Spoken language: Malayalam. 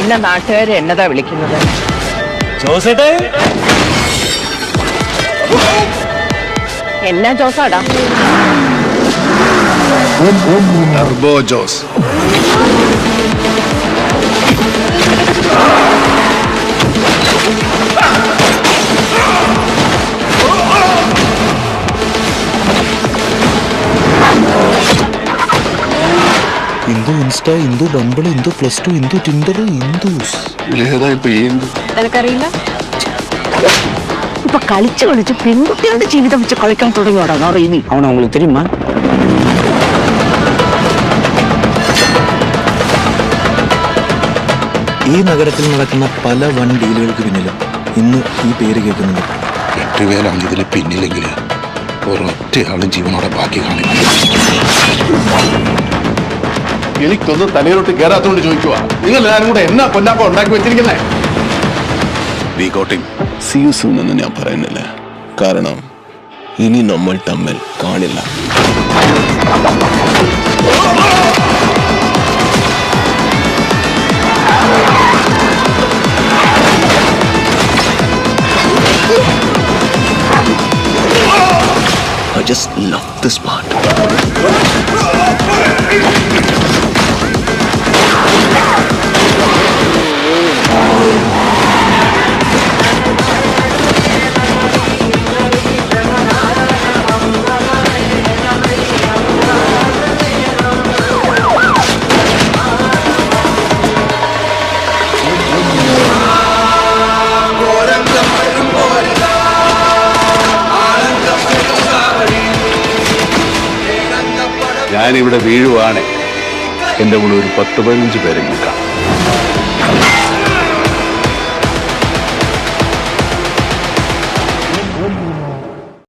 പിന്നെ നാട്ടുകാർ എന്നതാ വിളിക്കുന്നത്? ജോസേട്ടേ, എന്നാ ജോസാടാ? Turbo Jose. Indu Insta, Indu Bumble, Indu +2, Indu Tinder, ഇന്ദുസ്. ഇതിലേതാ ഇപ്പൊ ഈ ഇന്ദു? നിനക്കറിയില്ല? இப்ப കളിച്ച് പെൺകുട്ടികളുടെ ജീവിതം വെച്ച് കളിക്കാൻ തുടങ്ങിയോടാ ഇനി. അവനെ உங்களுக்கு தெரியுமா? ഈ നഗരത്തിൽ നടക്കുന്ന പല വൻ ഡീലുകൾക്ക് പിന്നിലും ഇന്ന് ഈ പേര് കേൾക്കുന്നുണ്ട്. 8 പേരാണ് ഇതിന് പിന്നിലെങ്കിൽ ഒരൊറ്റയാളും ജീവനോടെ ബാക്കി കാണില്ല. എനിക്കൊന്നും തലയിലോട്ട് കയറാത്തോണ്ട് ചോദിക്കുക, നിങ്ങൾ എല്ലാവരും കൂടെ എന്നാ കൊല്ലാപ്പ ഉണ്ടാക്കി വെച്ചിരിക്കുന്നേ? See you soon എന്ന് ഞാൻ പറയുന്നില്ല, കാരണം ഇനി നമ്മൾ തമ്മിൽ കാണില്ല. I just love this part. ഞാനിവിടെ വീഴുവാണ്, എൻ്റെ കൂടെ ഒരു 10-15 പേരെ നോക്കാം.